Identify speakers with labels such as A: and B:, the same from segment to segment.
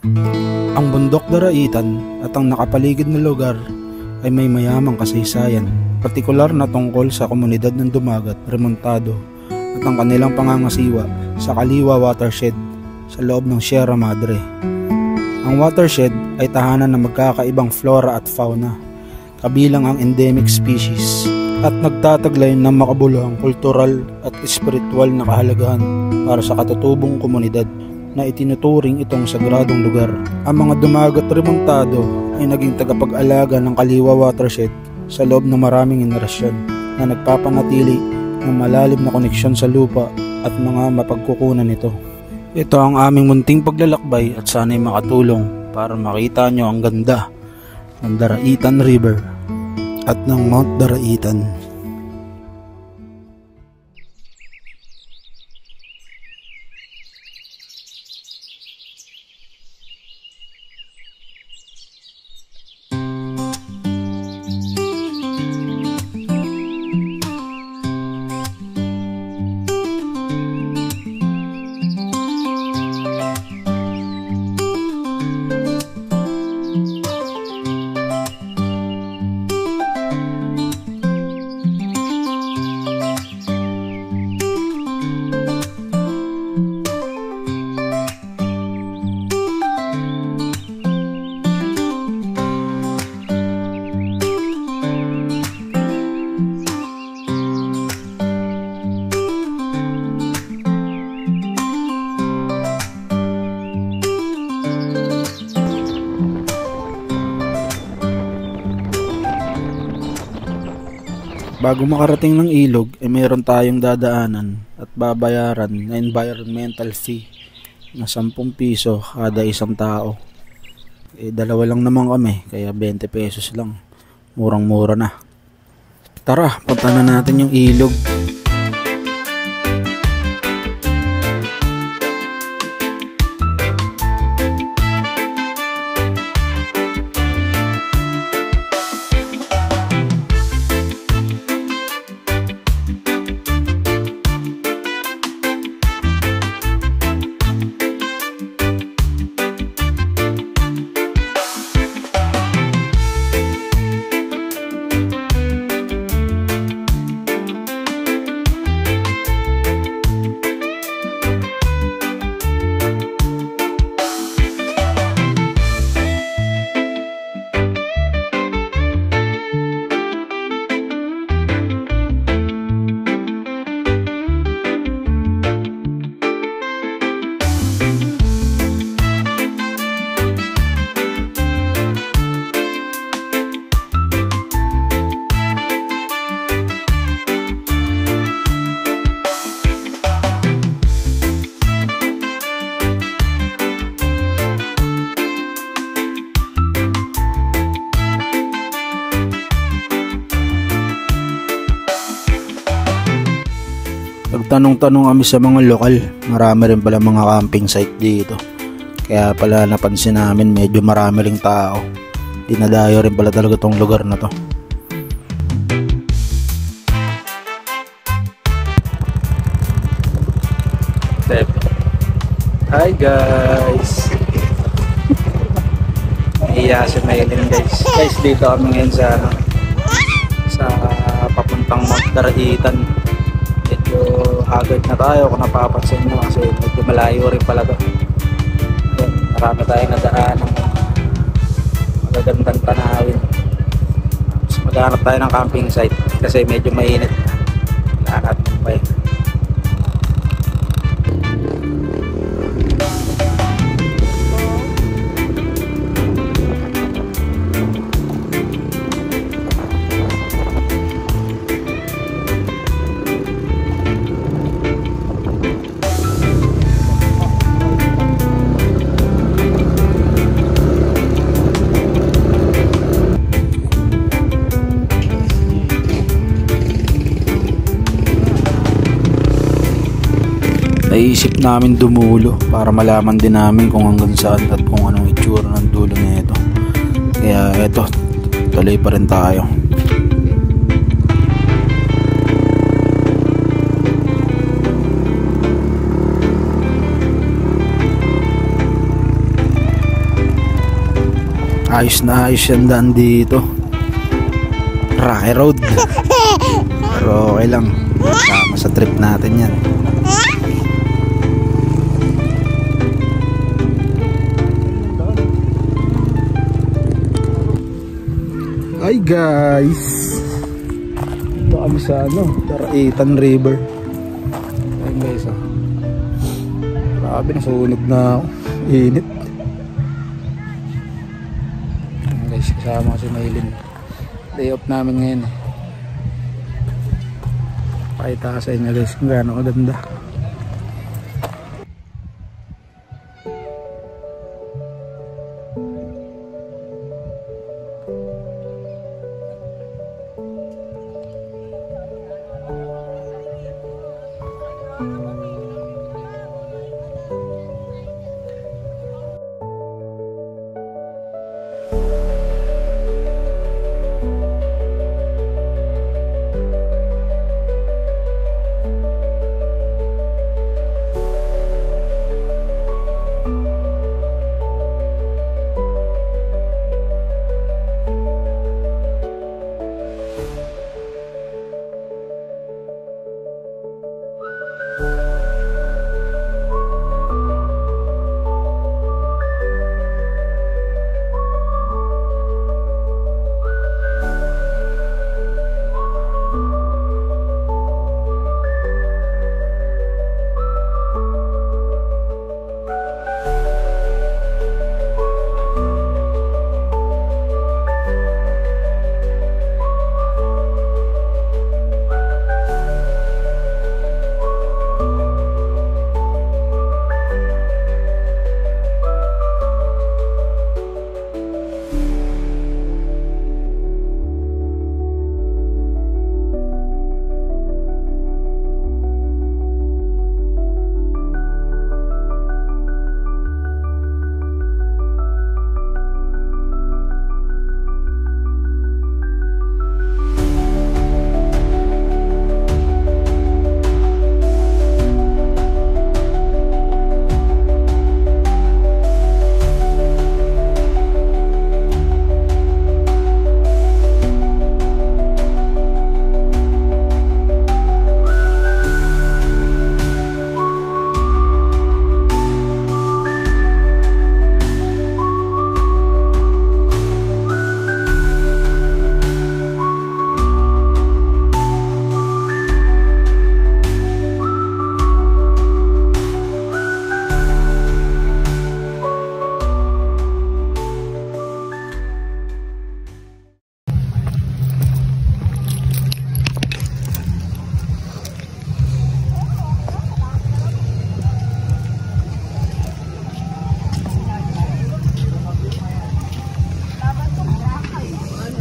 A: Ang bundok Daraitan at ang nakapaligid na lugar ay may mayamang kasaysayan, partikular na tungkol sa komunidad ng Dumagat, Remontado at ang kanilang pangangasiwa sa Kaliwa Watershed sa loob ng Sierra Madre. Ang watershed ay tahanan ng magkakaibang flora at fauna, kabilang ang endemic species, at nagtataglay ng makabuluhang kultural at espiritual na kahalagahan para sa katutubong komunidad na itinuturing itong sagradong lugar. Ang mga Dumagat Remontado ay naging tagapag-alaga ng Kaliwa Watershed sa loob ng maraming henerasyon na nagpapanatili ng malalim na koneksyon sa lupa at mga mapagkukunan nito. Ito ang aming munting paglalakbay at sana'y makatulong para makita nyo ang ganda ng Daraitan River at ng Mount Daraitan. Bago makarating ng ilog, meron tayong dadaanan at babayaran na environmental fee na 10 piso kada isang tao. Dalawa lang naman kami, kaya 20 pesos lang. Murang-mura na. Tara, punta na natin yung ilog. Nagtanong-tanong kami sa mga lokal, marami rin pala mga camping site dito. Kaya pala napansin namin medyo marami ring tao. Dinadayo rin pala talaga tong lugar na to. Hi guys! Iya si Maylin guys. Guys, dito kami ngayon sa papuntang Mount Daraitan. Medyo agad na tayo kung napapansin nyo kasi medyo malayo rin pala to. Marami tayong nadaan ng magagandang tanawin. Tapos maghanap tayo ng camping site kasi medyo mainit. Lahat ng bay. Naisip namin dumulo para malaman din namin kung hanggang saan at kung anong itsura ng dulo na ito. Kaya eto, tuloy pa rin tayo. Ayos na ayos yung daan dito. Rocky road. Pero okay lang. Sama sa trip natin yan. Hi guys. Ito kami sa Daraitan River. Ayun guys Grabe, nasunog na ako. Init. Ayun guys, kasama ko si Maylin. Day off namin ngayon. Pakita sa inyo guys kung gaano kaganda.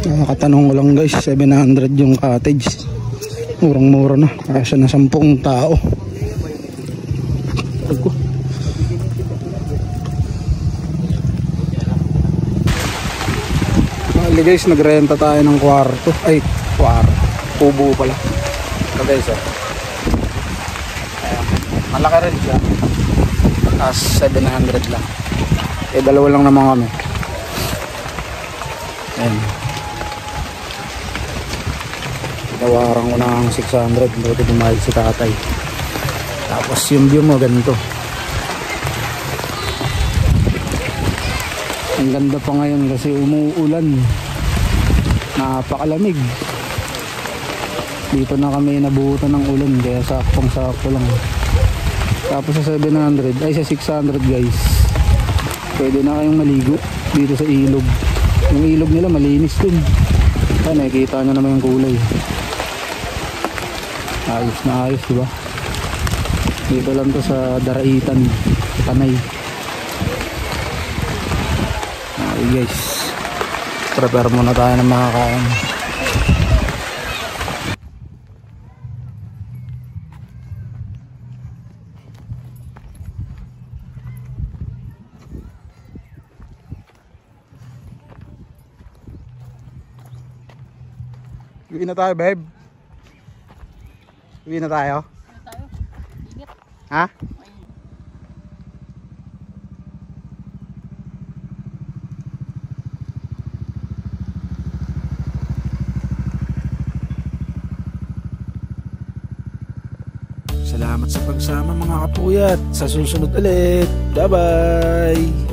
A: Nakatanong ko lang guys, 700 yung cottage. Murang mura na, kasya na 10 tao. Bali guys, nagrenta tayo ng kwarto. Ay, kubo pala. So guys malaki rin siya. As 700 lang. Dalawa lang naman kami. Ayan. Tawaran ko ng 600. Buti pumayag si tatay. Tapos yung view mo ganito. Ang ganda pa ngayon kasi umuulan. Napakalamig. Dito na kami nabuhutan ng ulan kaya saktong-sakto lang. Tapos sa 700 ay sa 600 guys, pwede na kayong maligo dito sa ilog. Yung ilog nila malinis din. Nakikita nyo naman yung kulay. Ayos na ayos, diba? Dito lang to sa Daraitan, Tanay. Okay guys, prepare muna tayo ng mga kain. Uwi na tayo, babe. Uwi na tayo. Ha? Salamat sa pagsama mga kapuyat. Sa susunod ulit. Bye-bye!